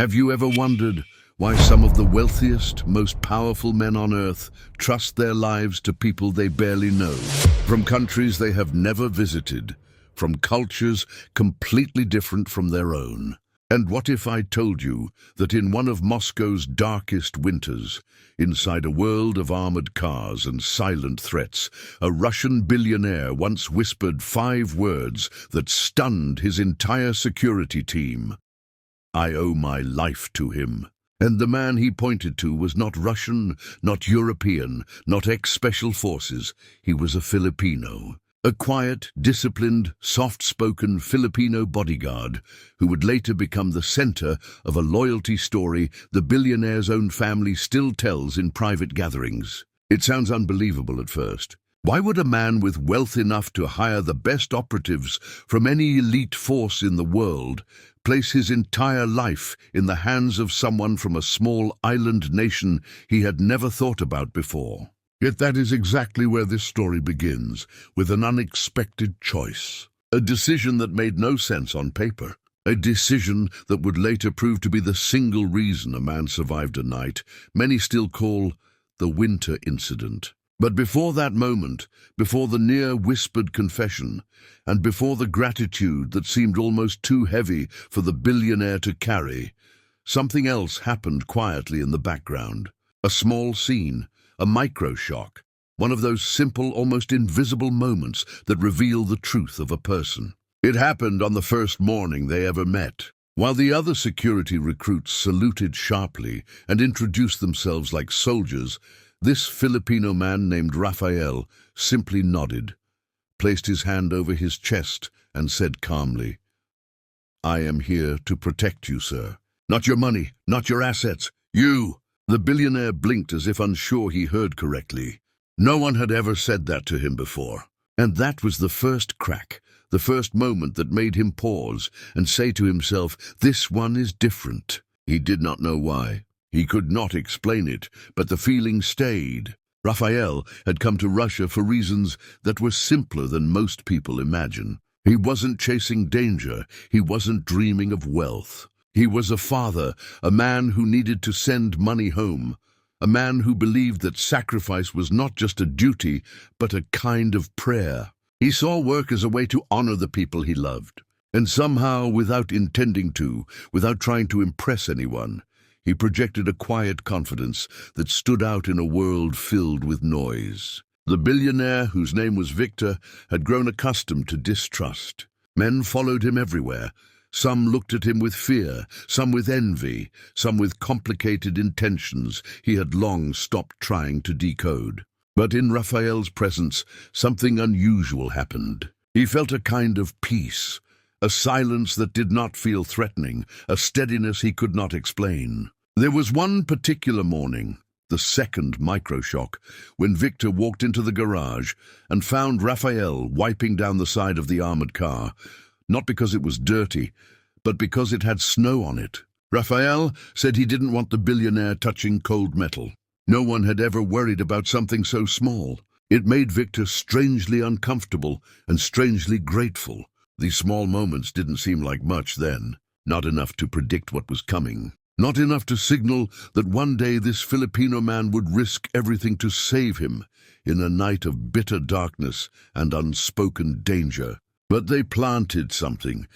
Have you ever wondered why some of the wealthiest, most powerful men on earth trust their lives to people they barely know? From countries they have never visited, from cultures completely different from their own. And what if I told you that in one of Moscow's darkest winters, inside a world of armored cars and silent threats, a Russian billionaire once whispered 5 words that stunned his entire security team? I owe my life to him. And the man he pointed to was not Russian, not European, not ex-special forces. He was a Filipino. A quiet, disciplined, soft-spoken Filipino bodyguard who would later become the center of a loyalty story the billionaire's own family still tells in private gatherings. It sounds unbelievable at first. Why would a man with wealth enough to hire the best operatives from any elite force in the world place his entire life in the hands of someone from a small island nation he had never thought about before? Yet that is exactly where this story begins, with an unexpected choice. A decision that made no sense on paper. A decision that would later prove to be the single reason a man survived a night many still call the winter incident. But before that moment, before the near-whispered confession, and before the gratitude that seemed almost too heavy for the billionaire to carry, something else happened quietly in the background. A small scene, a micro-shock, one of those simple, almost invisible moments that reveal the truth of a person. It happened on the first morning they ever met. While the other security recruits saluted sharply and introduced themselves like soldiers, this Filipino man named Rafael simply nodded, placed his hand over his chest, and said calmly, "I am here to protect you, sir. Not your money, not your assets, you." The billionaire blinked as if unsure he heard correctly. No one had ever said that to him before. And that was the first crack, the first moment that made him pause and say to himself, "This one is different." He did not know why. He could not explain it, but the feeling stayed. Rafael had come to Russia for reasons that were simpler than most people imagine. He wasn't chasing danger. He wasn't dreaming of wealth. He was a father, a man who needed to send money home, a man who believed that sacrifice was not just a duty, but a kind of prayer. He saw work as a way to honor the people he loved. And somehow, without intending to, without trying to impress anyone, he projected a quiet confidence that stood out in a world filled with noise. The billionaire, whose name was Victor, had grown accustomed to distrust. Men followed him everywhere. Some looked at him with fear, some with envy, some with complicated intentions he had long stopped trying to decode. But in Rafael's presence, something unusual happened. He felt a kind of peace, a silence that did not feel threatening, a steadiness he could not explain. There was one particular morning, the second microshock, when Victor walked into the garage and found Rafael wiping down the side of the armored car. Not because it was dirty, but because it had snow on it. Rafael said he didn't want the billionaire touching cold metal. No one had ever worried about something so small. It made Victor strangely uncomfortable and strangely grateful. These small moments didn't seem like much then, not enough to predict what was coming. Not enough to signal that one day this Filipino man would risk everything to save him in a night of bitter darkness and unspoken danger. But they planted something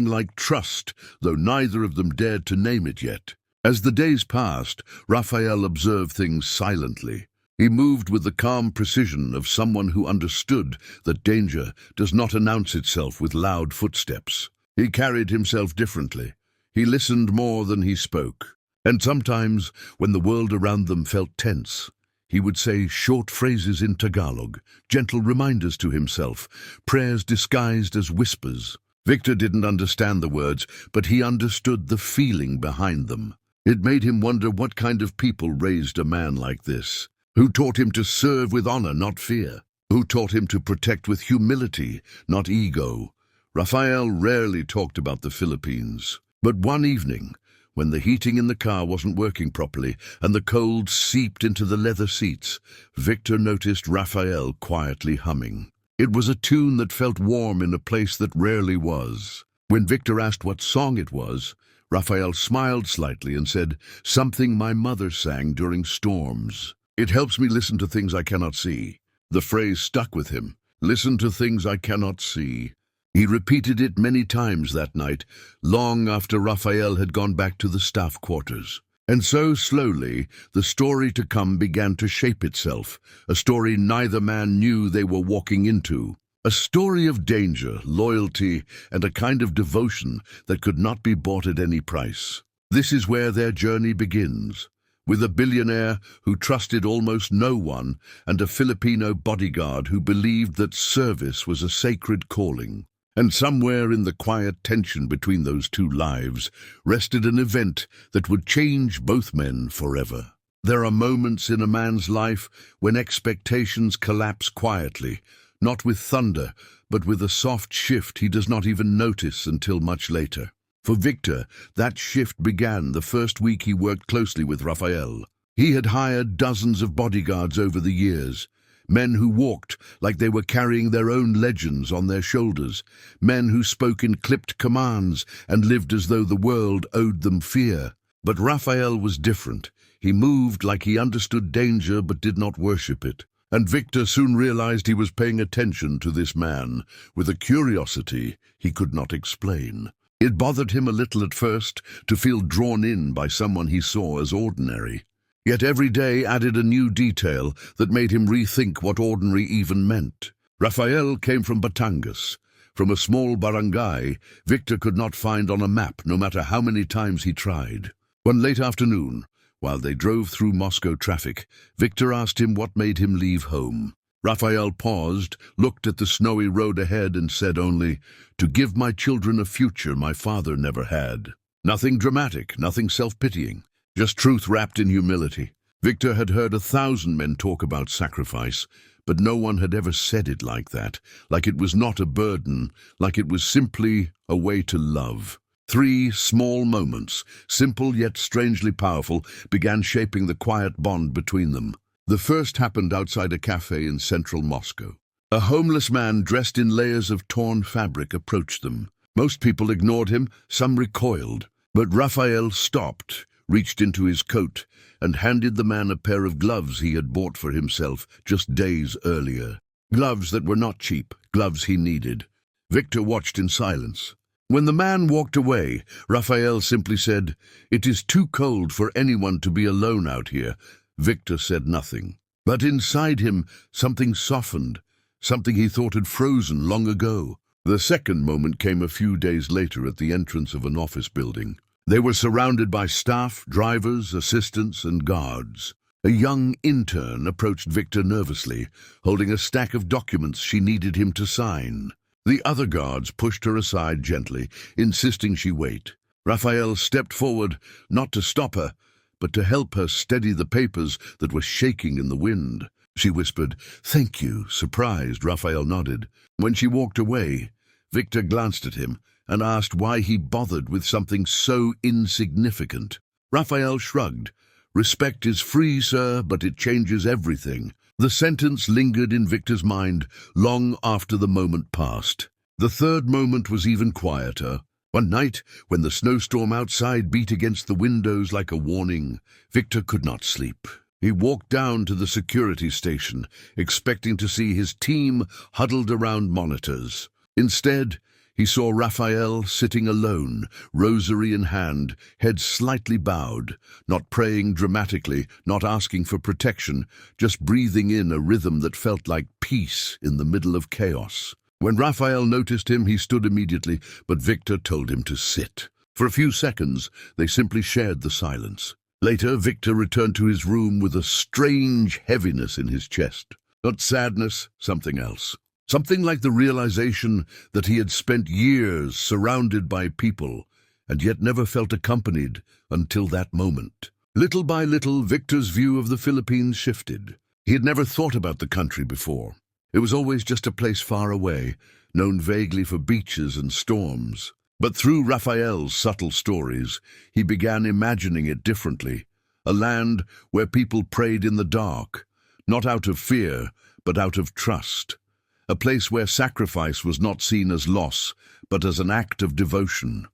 like trust, though neither of them dared to name it yet. As the days passed, Rafael observed things silently. He moved with the calm precision of someone who understood that danger does not announce itself with loud footsteps. He carried himself differently. He listened more than he spoke. And sometimes, when the world around them felt tense, he would say short phrases in Tagalog, gentle reminders to himself, prayers disguised as whispers. Victor didn't understand the words, but he understood the feeling behind them. It made him wonder what kind of people raised a man like this, who taught him to serve with honor, not fear, who taught him to protect with humility, not ego. Rafael rarely talked about the Philippines, but one evening, when the heating in the car wasn't working properly and the cold seeped into the leather seats, Victor noticed Rafael quietly humming. It was a tune that felt warm in a place that rarely was. When Victor asked what song it was, Rafael smiled slightly and said, "Something my mother sang during storms. It helps me listen to things I cannot see." The phrase stuck with him. Listen to things I cannot see. He repeated it many times that night, long after Rafael had gone back to the staff quarters. And so, slowly, the story to come began to shape itself, a story neither man knew they were walking into. A story of danger, loyalty, and a kind of devotion that could not be bought at any price. This is where their journey begins, with a billionaire who trusted almost no one and a Filipino bodyguard who believed that service was a sacred calling. And somewhere in the quiet tension between those two lives rested an event that would change both men forever. There are moments in a man's life when expectations collapse quietly, not with thunder, but with a soft shift he does not even notice until much later. For Victor, that shift began the first week he worked closely with Rafael. He had hired dozens of bodyguards over the years, men who walked like they were carrying their own legends on their shoulders, men who spoke in clipped commands and lived as though the world owed them fear. But Rafael was different. He moved like he understood danger but did not worship it. And Victor soon realized he was paying attention to this man with a curiosity he could not explain. It bothered him a little at first to feel drawn in by someone he saw as ordinary. Yet every day added a new detail that made him rethink what ordinary even meant. Rafael came from Batangas, from a small barangay Victor could not find on a map no matter how many times he tried. One late afternoon, while they drove through Moscow traffic, Victor asked him what made him leave home. Rafael paused, looked at the snowy road ahead and said only, "To give my children a future my father never had." Nothing dramatic, nothing self-pitying. Just truth wrapped in humility. Victor had heard 1,000 men talk about sacrifice, but no one had ever said it like that, like it was not a burden, like it was simply a way to love. 3 small moments, simple yet strangely powerful, began shaping the quiet bond between them. The first happened outside a cafe in central Moscow. A homeless man dressed in layers of torn fabric approached them. Most people ignored him, some recoiled, but Rafael stopped, reached into his coat, and handed the man a pair of gloves he had bought for himself just days earlier. Gloves that were not cheap, gloves he needed. Victor watched in silence. When the man walked away, Rafael simply said, "It is too cold for anyone to be alone out here." Victor said nothing. But inside him, something softened, something he thought had frozen long ago. The second moment came a few days later at the entrance of an office building. They were surrounded by staff, drivers, assistants, and guards. A young intern approached Victor nervously, holding a stack of documents she needed him to sign. The other guards pushed her aside gently, insisting she wait. Rafael stepped forward, not to stop her, but to help her steady the papers that were shaking in the wind. She whispered, "Thank you." Surprised, Rafael nodded. When she walked away, Victor glanced at him and asked why he bothered with something so insignificant. Rafael shrugged. "Respect is free, sir, but it changes everything." The sentence lingered in Victor's mind long after the moment passed. The third moment was even quieter. One night, when the snowstorm outside beat against the windows like a warning, Victor could not sleep. He walked down to the security station, expecting to see his team huddled around monitors. Instead, he saw Rafael sitting alone, rosary in hand, head slightly bowed, not praying dramatically, not asking for protection, just breathing in a rhythm that felt like peace in the middle of chaos. When Rafael noticed him, he stood immediately, but Victor told him to sit. For a few seconds, they simply shared the silence. Later, Victor returned to his room with a strange heaviness in his chest. Not sadness, something else. Something like the realization that he had spent years surrounded by people and yet never felt accompanied until that moment. Little by little, Victor's view of the Philippines shifted. He had never thought about the country before. It was always just a place far away, known vaguely for beaches and storms. But through Rafael's subtle stories, he began imagining it differently. A land where people prayed in the dark, not out of fear, but out of trust. A place where sacrifice was not seen as loss, but as an act of devotion.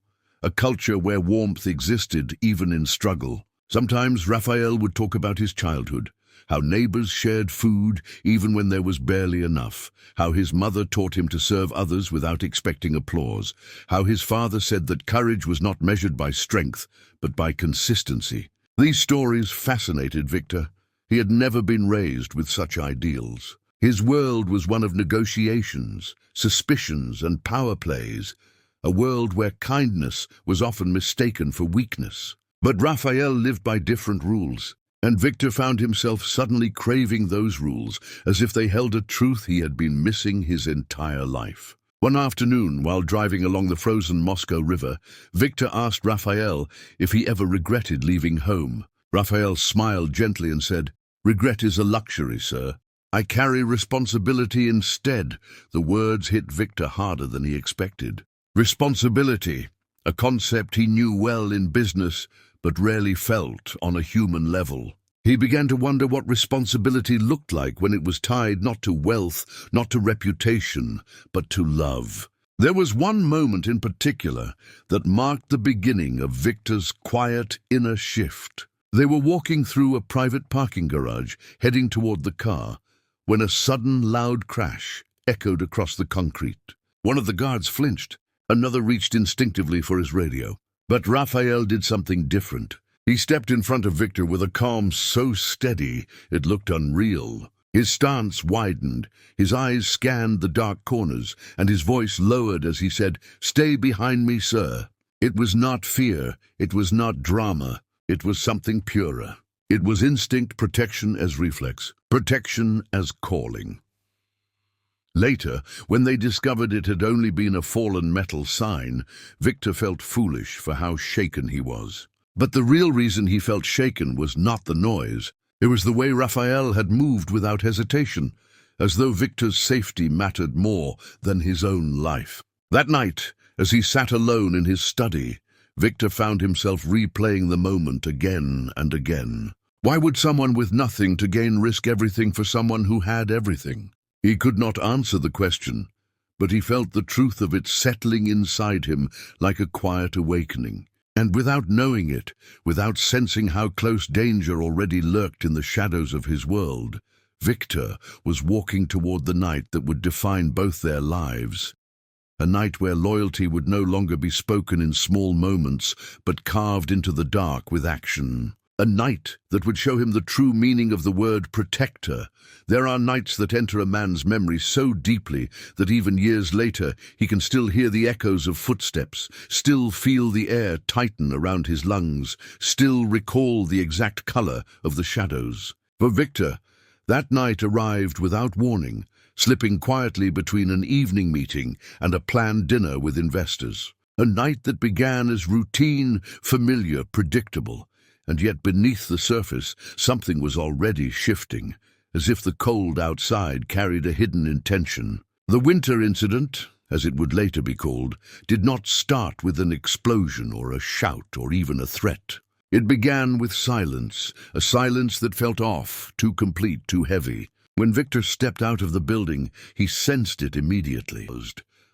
a culture where warmth existed even in struggle. Sometimes Rafael would talk about his childhood, how neighbors shared food even when there was barely enough, how his mother taught him to serve others without expecting applause, how his father said that courage was not measured by strength, but by consistency. These stories fascinated Victor. He had never been raised with such ideals. His world was one of negotiations, suspicions, and power plays, a world where kindness was often mistaken for weakness. But Rafael lived by different rules, and Victor found himself suddenly craving those rules as if they held a truth he had been missing his entire life. One afternoon, while driving along the frozen Moscow River, Victor asked Rafael if he ever regretted leaving home. Rafael smiled gently and said, "Regret is a luxury, sir. I carry responsibility instead." The words hit Victor harder than he expected. Responsibility, a concept he knew well in business, but rarely felt on a human level. He began to wonder what responsibility looked like when it was tied not to wealth, not to reputation, but to love. There was one moment in particular that marked the beginning of Victor's quiet inner shift. They were walking through a private parking garage, heading toward the car, when a sudden loud crash echoed across the concrete. One of the guards flinched. Another reached instinctively for his radio. But Rafael did something different. He stepped in front of Victor with a calm so steady it looked unreal. His stance widened, his eyes scanned the dark corners, and his voice lowered as he said, "Stay behind me, sir." It was not fear, it was not drama, it was something purer. It was instinct, protection as reflex, protection as calling. Later, when they discovered it had only been a fallen metal sign, Victor felt foolish for how shaken he was. But the real reason he felt shaken was not the noise. It was the way Rafael had moved without hesitation, as though Victor's safety mattered more than his own life. That night, as he sat alone in his study, Victor found himself replaying the moment again and again. Why would someone with nothing to gain risk everything for someone who had everything? He could not answer the question, but he felt the truth of it settling inside him like a quiet awakening. And without knowing it, without sensing how close danger already lurked in the shadows of his world, Victor was walking toward the night that would define both their lives. A night where loyalty would no longer be spoken in small moments, but carved into the dark with action. A night that would show him the true meaning of the word protector. There are nights that enter a man's memory so deeply that even years later he can still hear the echoes of footsteps, still feel the air tighten around his lungs, still recall the exact color of the shadows. For Victor, that night arrived without warning, slipping quietly between an evening meeting and a planned dinner with investors. A night that began as routine, familiar, predictable. And yet beneath the surface, something was already shifting, as if the cold outside carried a hidden intention. The winter incident, as it would later be called, did not start with an explosion or a shout or even a threat. It began with silence, a silence that felt off, too complete, too heavy. When Victor stepped out of the building, he sensed it immediately,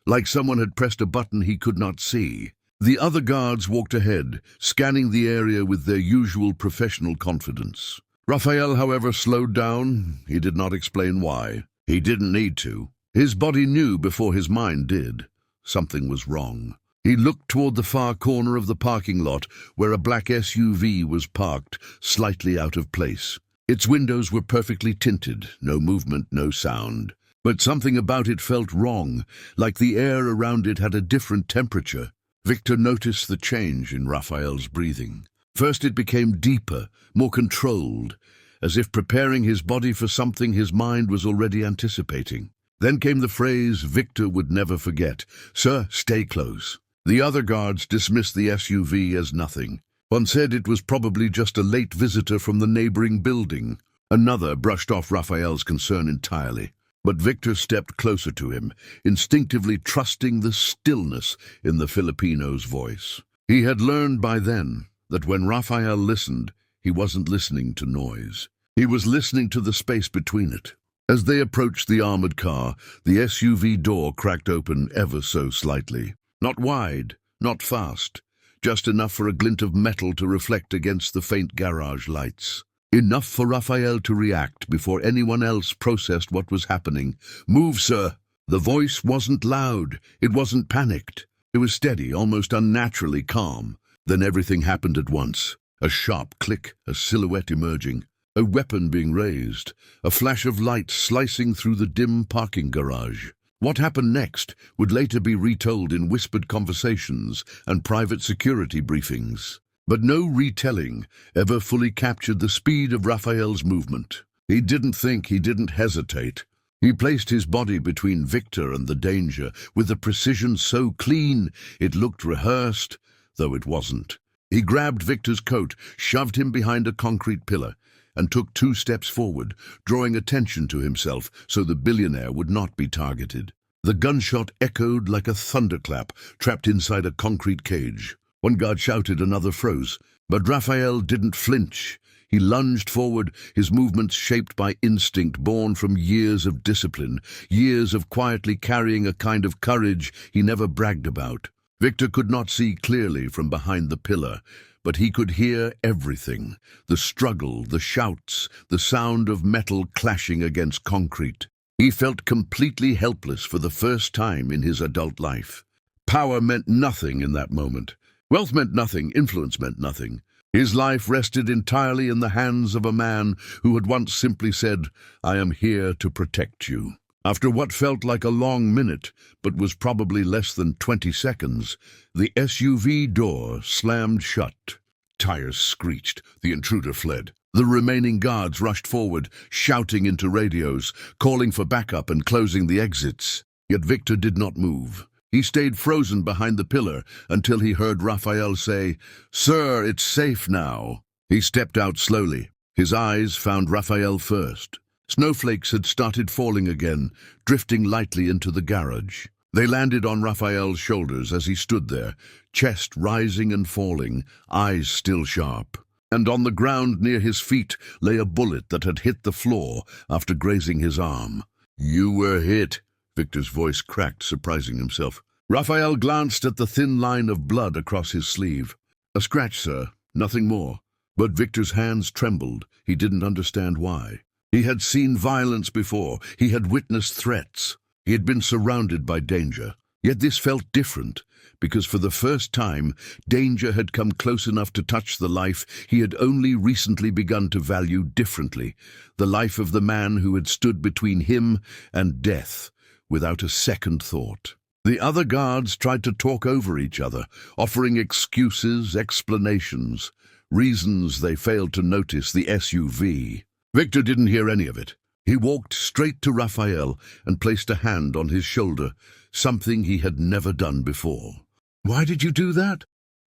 like someone had pressed a button he could not see. The other guards walked ahead, scanning the area with their usual professional confidence. Rafael, however, slowed down. He did not explain why. He didn't need to. His body knew before his mind did. Something was wrong. He looked toward the far corner of the parking lot, where a black SUV was parked, slightly out of place. Its windows were perfectly tinted, no movement, no sound. But something about it felt wrong, like the air around it had a different temperature. Victor noticed the change in Rafael's breathing. First it became deeper, more controlled, as if preparing his body for something his mind was already anticipating. Then came the phrase Victor would never forget, "Sir, stay close." The other guards dismissed the SUV as nothing. One said it was probably just a late visitor from the neighboring building. Another brushed off Rafael's concern entirely. But Victor stepped closer to him, instinctively trusting the stillness in the Filipino's voice. He had learned by then that when Rafael listened, he wasn't listening to noise. He was listening to the space between it. As they approached the armored car, the SUV door cracked open ever so slightly. Not wide, not fast, just enough for a glint of metal to reflect against the faint garage lights. Enough for Rafael to react before anyone else processed what was happening. "Move, sir!" The voice wasn't loud, it wasn't panicked. It was steady, almost unnaturally calm. Then everything happened at once. A sharp click, a silhouette emerging, a weapon being raised, a flash of light slicing through the dim parking garage. What happened next would later be retold in whispered conversations and private security briefings. But no retelling ever fully captured the speed of Rafael's movement. He didn't think, he didn't hesitate. He placed his body between Victor and the danger with a precision so clean it looked rehearsed, though it wasn't. He grabbed Victor's coat, shoved him behind a concrete pillar, and took 2 steps forward, drawing attention to himself so the billionaire would not be targeted. The gunshot echoed like a thunderclap trapped inside a concrete cage. One guard shouted, another froze. But Rafael didn't flinch. He lunged forward, his movements shaped by instinct born from years of discipline, years of quietly carrying a kind of courage he never bragged about. Victor could not see clearly from behind the pillar, but he could hear everything: the struggle, the shouts, the sound of metal clashing against concrete. He felt completely helpless for the first time in his adult life. Power meant nothing in that moment. Wealth meant nothing, influence meant nothing. His life rested entirely in the hands of a man who had once simply said, "I am here to protect you." After what felt like a long minute, but was probably less than 20 seconds, the SUV door slammed shut. Tires screeched. The intruder fled. The remaining guards rushed forward, shouting into radios, calling for backup and closing the exits. Yet Victor did not move. He stayed frozen behind the pillar until he heard Rafael say, "Sir, it's safe now." He stepped out slowly. His eyes found Rafael first. Snowflakes had started falling again, drifting lightly into the garage. They landed on Rafael's shoulders as he stood there, chest rising and falling, eyes still sharp. And on the ground near his feet lay a bullet that had hit the floor after grazing his arm. "You were hit," Victor's voice cracked, surprising himself. Rafael glanced at the thin line of blood across his sleeve. "A scratch, sir, nothing more." But Victor's hands trembled. He didn't understand why. He had seen violence before. He had witnessed threats. He had been surrounded by danger. Yet this felt different, because for the first time, danger had come close enough to touch the life he had only recently begun to value differently, the life of the man who had stood between him and death, without a second thought. The other guards tried to talk over each other, offering excuses, explanations, reasons they failed to notice the SUV. Victor didn't hear any of it. He walked straight to Rafael and placed a hand on his shoulder, something he had never done before. "Why did you do that?"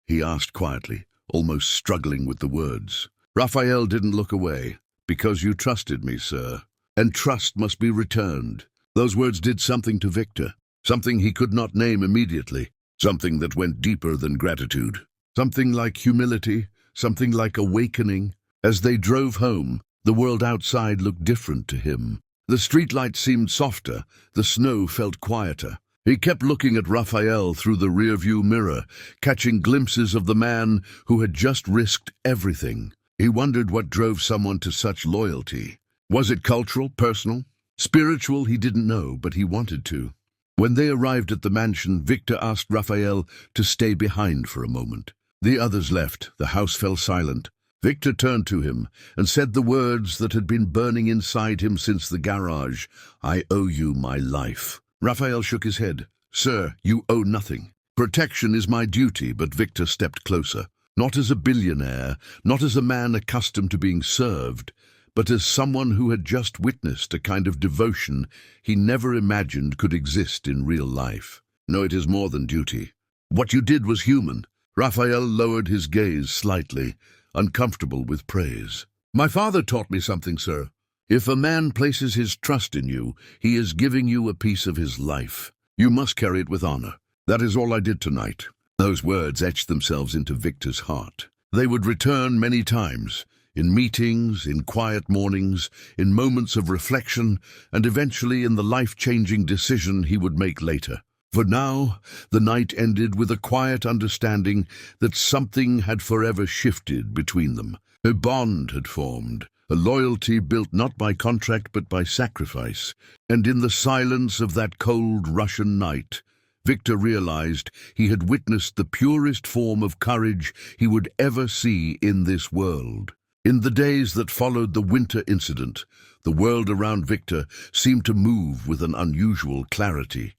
he asked quietly, almost struggling with the words. Rafael didn't look away. "Because you trusted me, sir. And trust must be returned." Those words did something to Victor, something he could not name immediately, something that went deeper than gratitude. Something like humility, something like awakening. As they drove home, the world outside looked different to him. The streetlights seemed softer, the snow felt quieter. He kept looking at Rafael through the rearview mirror, catching glimpses of the man who had just risked everything. He wondered what drove someone to such loyalty. Was it cultural, personal? Spiritual, he didn't know, but he wanted to. When they arrived at the mansion, Victor asked Rafael to stay behind for a moment. The others left. The house fell silent. Victor turned to him and said the words that had been burning inside him since the garage. "I owe you my life." Rafael shook his head. "Sir, you owe nothing. Protection is my duty." But Victor stepped closer, not as a billionaire, not as a man accustomed to being served, but as someone who had just witnessed a kind of devotion he never imagined could exist in real life. "No, it is more than duty. What you did was human." Rafael lowered his gaze slightly, uncomfortable with praise. "My father taught me something, sir. If a man places his trust in you, he is giving you a piece of his life. You must carry it with honor. That is all I did tonight." Those words etched themselves into Victor's heart. They would return many times, in meetings, in quiet mornings, in moments of reflection, and eventually in the life-changing decision he would make later. For now, the night ended with a quiet understanding that something had forever shifted between them. A bond had formed, a loyalty built not by contract but by sacrifice. And in the silence of that cold Russian night, Victor realized he had witnessed the purest form of courage he would ever see in this world. In the days that followed the winter incident, the world around Victor seemed to move with an unusual clarity,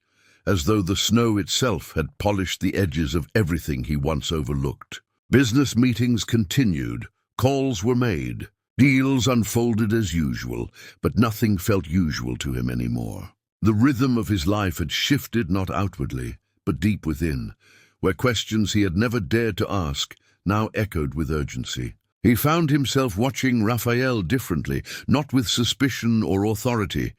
as though the snow itself had polished the edges of everything he once overlooked. Business meetings continued, calls were made, deals unfolded as usual, but nothing felt usual to him anymore. The rhythm of his life had shifted not outwardly, but deep within, where questions he had never dared to ask now echoed with urgency. He found himself watching Rafael differently, not with suspicion or authority,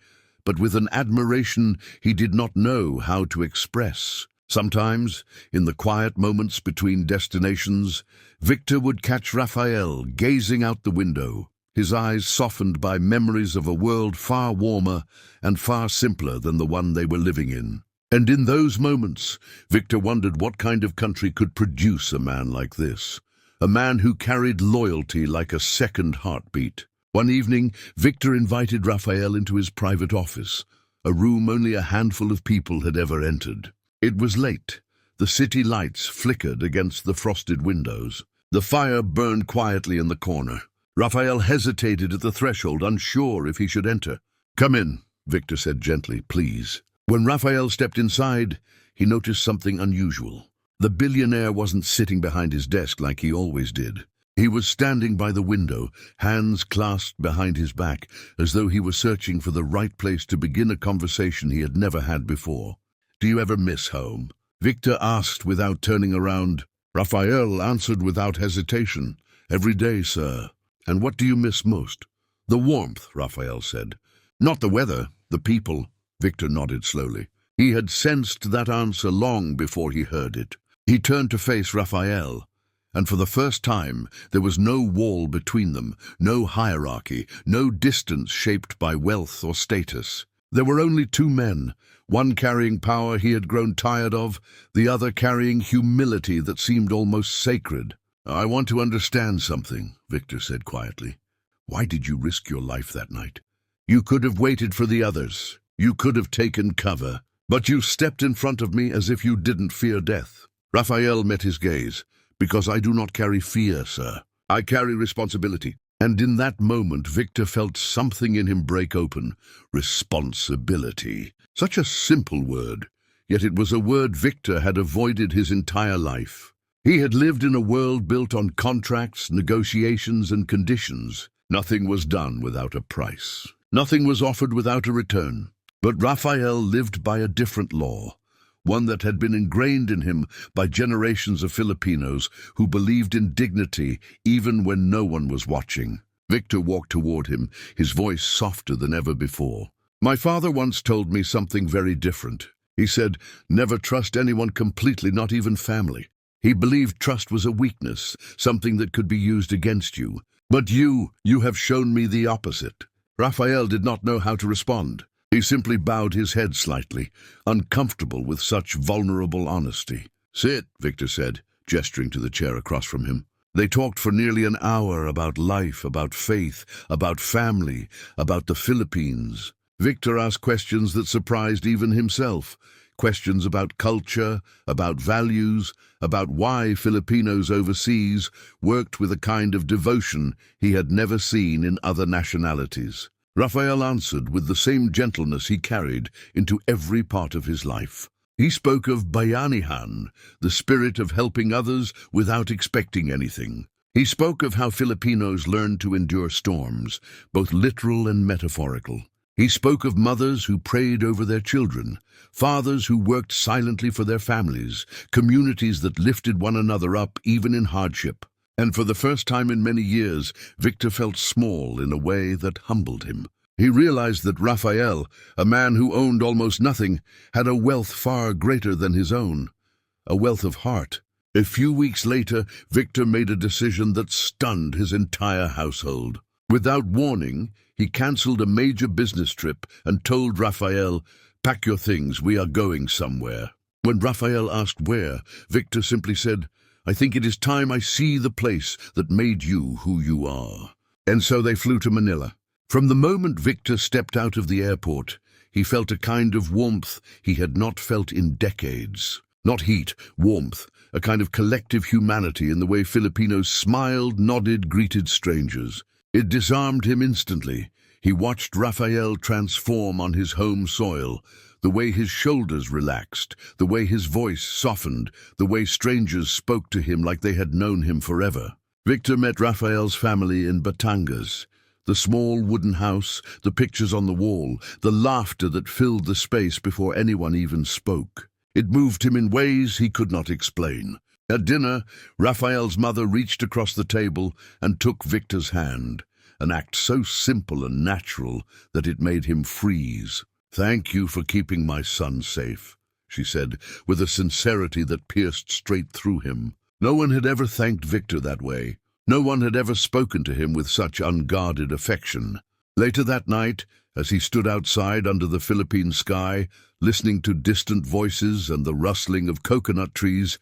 but with an admiration he did not know how to express. Sometimes, in the quiet moments between destinations, Victor would catch Rafael gazing out the window, his eyes softened by memories of a world far warmer and far simpler than the one they were living in. And in those moments, Victor wondered what kind of country could produce a man like this, a man who carried loyalty like a second heartbeat. One evening, Victor invited Rafael into his private office, a room only a handful of people had ever entered. It was late. The city lights flickered against the frosted windows. The fire burned quietly in the corner. Rafael hesitated at the threshold, unsure if he should enter. "Come in," Victor said gently, "please." When Rafael stepped inside, he noticed something unusual. The billionaire wasn't sitting behind his desk like he always did. He was standing by the window, hands clasped behind his back, as though he were searching for the right place to begin a conversation he had never had before. "Do you ever miss home?" Victor asked without turning around. Rafael answered without hesitation. "Every day, sir." "And what do you miss most?" "The warmth," Rafael said. "Not the weather, the people." Victor nodded slowly. He had sensed that answer long before he heard it. He turned to face Rafael, and for the first time there was no wall between them, no hierarchy, no distance shaped by wealth or status. There were only two men, one carrying power he had grown tired of, the other carrying humility that seemed almost sacred. "I want to understand something," Victor said quietly. "Why did you risk your life that night? You could have waited for the others. You could have taken cover. But you stepped in front of me as if you didn't fear death." Rafael met his gaze. "Because I do not carry fear, sir. I carry responsibility." And in that moment, Victor felt something in him break open. Responsibility. Such a simple word, yet it was a word Victor had avoided his entire life. He had lived in a world built on contracts, negotiations, and conditions. Nothing was done without a price. Nothing was offered without a return. But Rafael lived by a different law, one that had been ingrained in him by generations of Filipinos who believed in dignity even when no one was watching. Victor walked toward him, his voice softer than ever before. "My father once told me something very different. He said, never trust anyone completely, not even family. He believed trust was a weakness, something that could be used against you. But you have shown me the opposite." Rafael did not know how to respond. He simply bowed his head slightly, uncomfortable with such vulnerable honesty. "Sit," Victor said, gesturing to the chair across from him. They talked for nearly an hour about life, about faith, about family, about the Philippines. Victor asked questions that surprised even himself. Questions about culture, about values, about why Filipinos overseas worked with a kind of devotion he had never seen in other nationalities. Rafael answered with the same gentleness he carried into every part of his life. He spoke of bayanihan, the spirit of helping others without expecting anything. He spoke of how Filipinos learned to endure storms, both literal and metaphorical. He spoke of mothers who prayed over their children, fathers who worked silently for their families, communities that lifted one another up even in hardship. And for the first time in many years, Victor felt small in a way that humbled him. He realized that Rafael, a man who owned almost nothing, had a wealth far greater than his own, a wealth of heart. A few weeks later, Victor made a decision that stunned his entire household. Without warning, he cancelled a major business trip and told Rafael, "Pack your things, we are going somewhere." When Rafael asked where, Victor simply said, "I think it is time I see the place that made you who you are." And so they flew to Manila. From the moment Victor stepped out of the airport, he felt a kind of warmth he had not felt in decades. Not heat, warmth, a kind of collective humanity in the way Filipinos smiled, nodded, greeted strangers. It disarmed him instantly. He watched Rafael transform on his home soil, the way his shoulders relaxed, the way his voice softened, the way strangers spoke to him like they had known him forever. Victor met Rafael's family in Batangas. The small wooden house, the pictures on the wall, the laughter that filled the space before anyone even spoke. It moved him in ways he could not explain. At dinner, Rafael's mother reached across the table and took Victor's hand, an act so simple and natural that it made him freeze. "Thank you for keeping my son safe," she said, with a sincerity that pierced straight through him. No one had ever thanked Victor that way. No one had ever spoken to him with such unguarded affection. Later that night, as he stood outside under the Philippine sky, listening to distant voices and the rustling of coconut trees,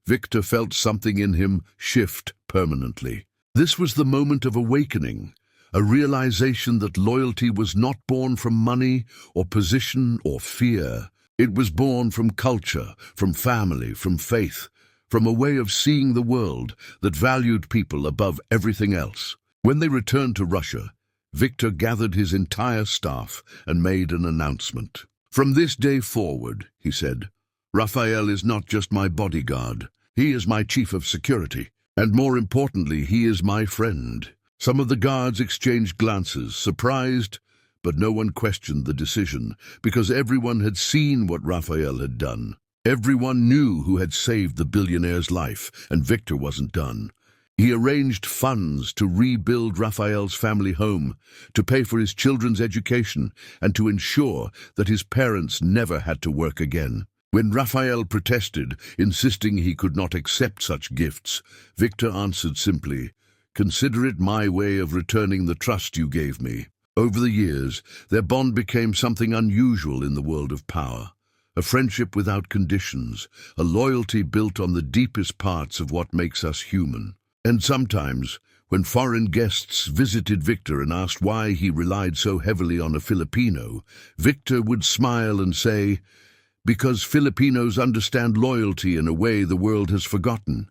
Victor felt something in him shift permanently. This was the moment of awakening, a realization that loyalty was not born from money or position or fear. It was born from culture, from family, from faith, from a way of seeing the world that valued people above everything else. When they returned to Russia, Victor gathered his entire staff and made an announcement. "From this day forward," he said, "Rafael is not just my bodyguard. He is my chief of security. And more importantly, he is my friend." Some of the guards exchanged glances, surprised, but no one questioned the decision, because everyone had seen what Rafael had done. Everyone knew who had saved the billionaire's life, and Victor wasn't done. He arranged funds to rebuild Rafael's family home, to pay for his children's education, and to ensure that his parents never had to work again. When Rafael protested, insisting he could not accept such gifts, Victor answered simply, "Consider it my way of returning the trust you gave me." Over the years, their bond became something unusual in the world of power. A friendship without conditions, a loyalty built on the deepest parts of what makes us human. And sometimes, when foreign guests visited Victor and asked why he relied so heavily on a Filipino, Victor would smile and say, "Because Filipinos understand loyalty in a way the world has forgotten."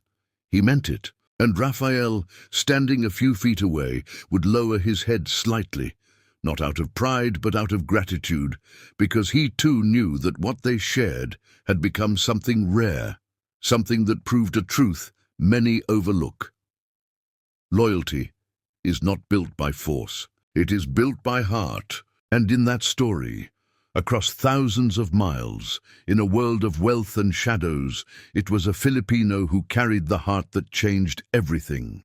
He meant it, and Rafael, standing a few feet away, would lower his head slightly, not out of pride but out of gratitude, because he too knew that what they shared had become something rare, something that proved a truth many overlook. Loyalty is not built by force. It is built by heart. And in that story, across thousands of miles, in a world of wealth and shadows, it was a Filipino who carried the heart that changed everything.